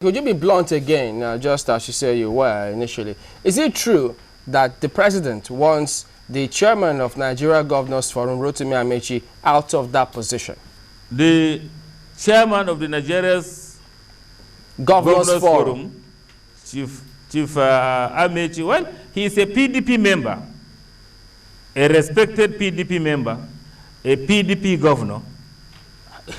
Could you be blunt again, just as you said you were initially? Is it true that the president wants the chairman of Nigeria Governors Forum, Rotimi Amachei, out of that position? The chairman of the Nigeria's Governors Forum, Chief Amachei, well, he is a PDP member, a respected PDP member, a PDP governor.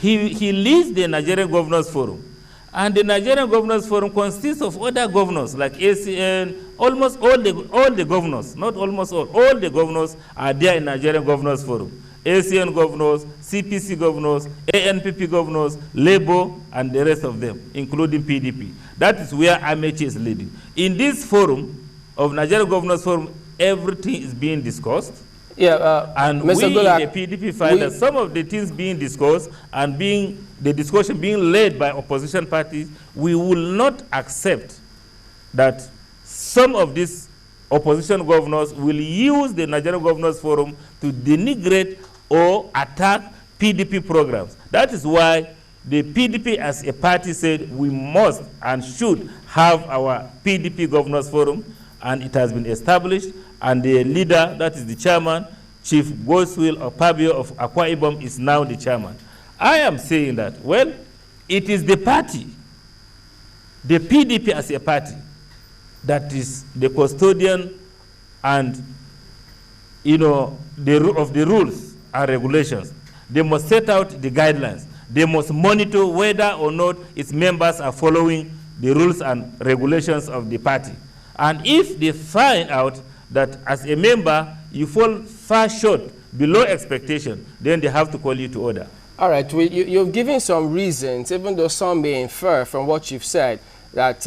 He leads the Nigerian Governors Forum. And the Nigerian Governors Forum consists of other governors like ACN, almost all the governors, not almost all the governors are there in Nigerian Governors Forum. ACN governors, CPC governors, ANPP governors, Labour, and the rest of them, including PDP. That is where Amachei is leading. In this forum of Nigerian Governors Forum, everything is being discussed. Yeah, and Mr. we Gulak, in the PDP find that some of the things being discussed and the discussion being led by opposition parties, we will not accept that some of these opposition governors will use the Nigerian Governors Forum to denigrate or attack PDP programs. That is why the PDP as a party said we must and should have our PDP Governors Forum, and it has been established. And the leader, that is the chairman, Chief Goswill Opabio of Akwa Ibom, is now the chairman. I am saying that, well, it is the party, the PDP as a party, that is the custodian and, of the rules and regulations. They must set out the guidelines. They must monitor whether or not its members are following the rules and regulations of the party. And if they find out that as a member, you fall far short, below expectation, then they have to call you to order. All right, you've given some reasons, even though some may infer from what you've said, that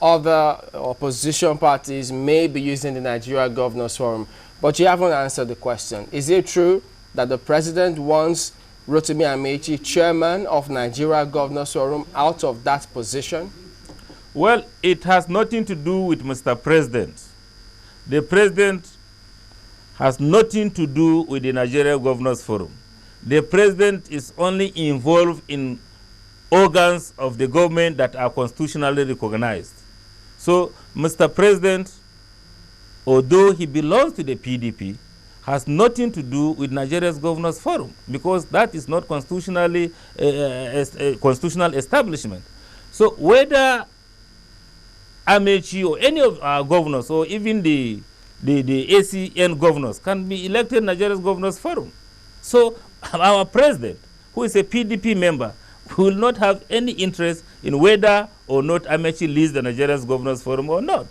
other opposition parties may be using the Nigeria Governors Forum, but you haven't answered the question. Is it true that the president wants Rotimi Amachei, chairman of Nigeria Governors Forum, out of that position? Well, it has nothing to do with Mr. President. The president has nothing to do with the Nigeria Governors Forum. The president is only involved in organs of the government that are constitutionally recognized. So, Mr. President, although he belongs to the PDP, has nothing to do with Nigeria's Governors Forum, because that is not constitutionally a constitutional establishment. So, whether Amachei or any of our governors, or even the ACN governors, can be elected Nigeria's Governors Forum. So our president, who is a PDP member, will not have any interest in whether or not Amachei leads the Nigeria's Governors Forum or not.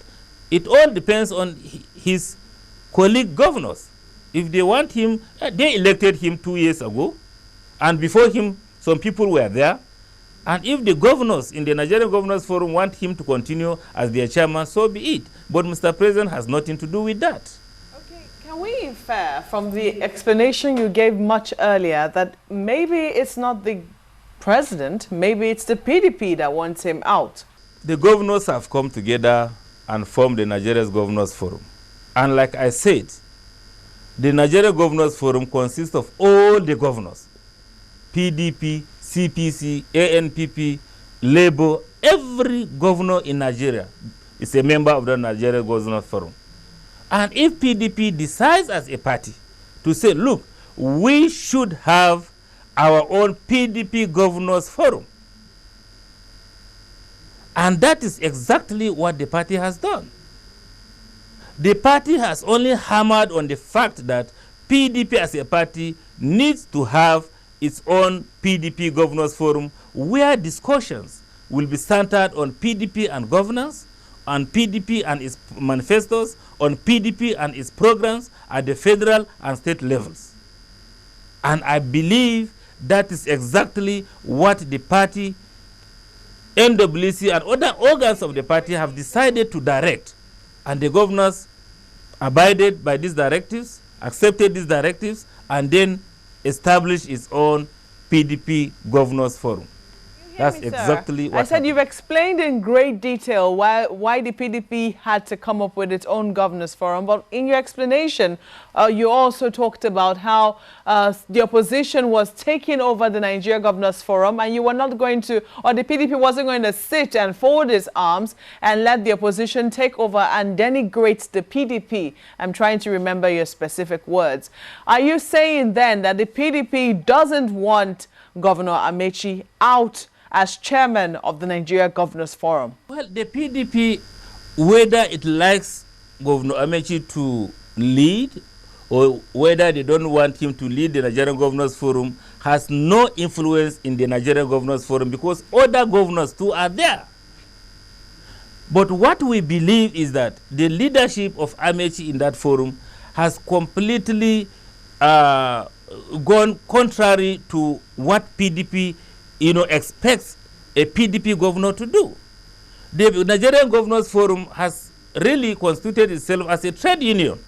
It all depends on his colleague governors. If they want him, they elected him 2 years ago, and before him, some people were there. And if the governors in the Nigerian Governors Forum want him to continue as their chairman, so be it. But Mr. President has nothing to do with that. Okay, can we infer from the explanation you gave much earlier that maybe it's not the president, maybe it's the PDP that wants him out? The governors have come together and formed the Nigeria's Governors Forum. And like I said, the Nigeria Governors Forum consists of all the governors, PDP, CPC, ANPP, Labour, every governor in Nigeria is a member of the Nigeria Governors Forum. And if PDP decides as a party to say, look, we should have our own PDP Governors Forum. And that is exactly what the party has done. The party has only hammered on the fact that PDP as a party needs to have its own PDP Governors Forum, where discussions will be centered on PDP and governance, on PDP and its manifestos, on PDP and its programs at the federal and state levels. And I believe that is exactly what the party, NWC, and other organs of the party have decided to direct. And the governors abided by these directives, accepted these directives, and then established its own PDP Governors Forum. You That's me, exactly what I said happened. you've explained in great detail why the PDP had to come up with its own governors forum, but in your explanation, you also talked about how the opposition was taking over the Nigeria Governors Forum, and you were not going to, or the PDP wasn't going to sit and fold its arms and let the opposition take over and denigrate the PDP. I'm trying to remember your specific words. Are you saying then that the PDP doesn't want Governor Amachei out as chairman of the Nigeria Governors Forum? Well, the PDP, whether it likes Governor Amachei to lead or whether they don't want him to lead the Nigerian Governors Forum, has no influence in the Nigerian Governors Forum because other governors too are there. But what we believe is that the leadership of Amachei in that forum has completely gone contrary to what PDP expects a PDP governor to do. The Nigerian Governors Forum has really constituted itself as a trade union.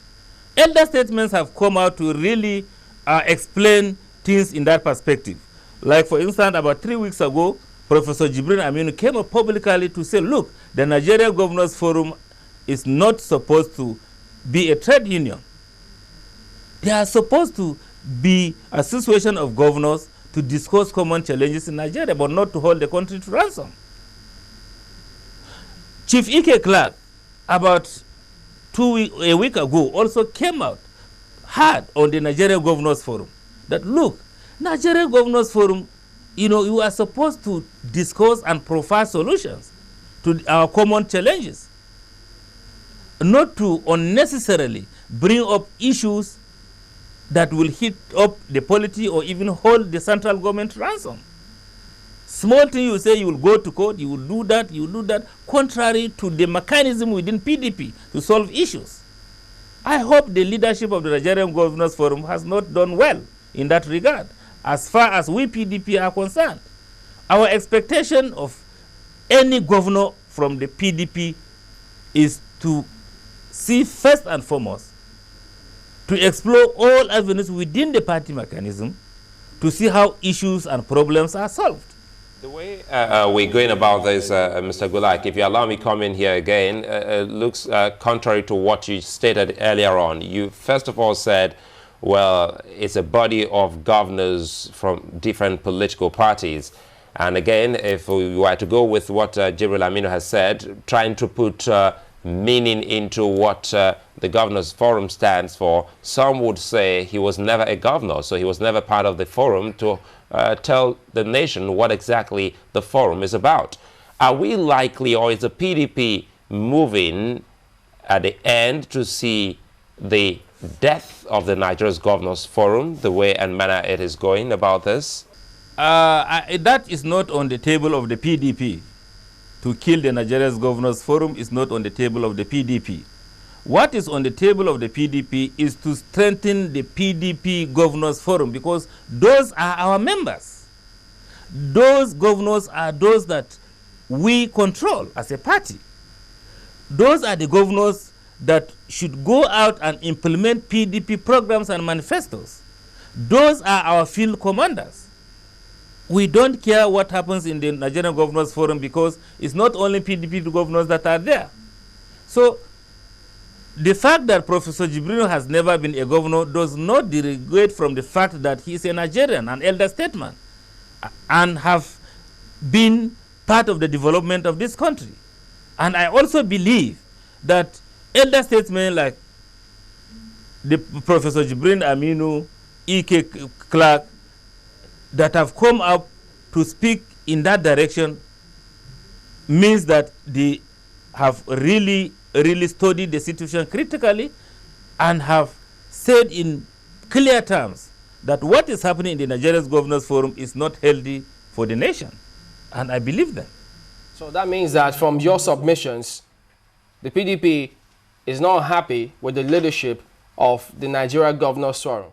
Elder statements have come out to really explain things in that perspective. Like, for instance, about 3 weeks ago, Professor Jibril Aminu came up publicly to say, look, the Nigerian Governors Forum is not supposed to be a trade union. They are supposed to be a association of governors to discuss common challenges in Nigeria, but not to hold the country to ransom. Chief Ike Clark, about a week ago, also came out hard on the Nigerian Governors Forum that, look, Nigerian Governors Forum, you are supposed to discuss and provide solutions to our common challenges, not to unnecessarily bring up issues that will hit up the polity or even hold the central government ransom. Small thing you say, you will go to court, you will do that, contrary to the mechanism within PDP to solve issues. I hope the leadership of the Nigerian Governors Forum has not done well in that regard, as far as we PDP are concerned. Our expectation of any governor from the PDP is to see first and foremost to explore all avenues within the party mechanism to see how issues and problems are solved. The way we're going about this, Mr. Gulak, if you allow me come in here again, looks contrary to what you stated earlier on. You first of all said, well, it's a body of governors from different political parties. And again, if we were to go with what Jibril Aminu has said, trying to put meaning into what the Governors Forum stands for, some would say he was never a governor, so he was never part of the forum to tell the nation what exactly the forum is about. Are we likely, or is the PDP moving at the end to see the death of the Nigeria's Governors Forum, the way and manner it is going about this? That is not on the table of the PDP. To kill the Nigeria's Governors Forum is not on the table of the PDP. What is on the table of the PDP is to strengthen the PDP Governors Forum, because those are our members. Those governors are those that we control as a party. Those are the governors that should go out and implement PDP programs and manifestos. Those are our field commanders. We don't care what happens in the Nigerian Governors Forum because it's not only PDP governors that are there. So the fact that Professor Jibril has never been a governor does not derogate from the fact that he is a Nigerian, an elder statesman, and have been part of the development of this country. And I also believe that elder statesmen like the Professor Jibril Aminu, Ike Clark, that have come up to speak in that direction means that they have really studied the situation critically and have said in clear terms that what is happening in the Nigerian Governors Forum is not healthy for the nation. And I believe them. So that means that from your submissions, the PDP is not happy with the leadership of the Nigeria Governors Forum.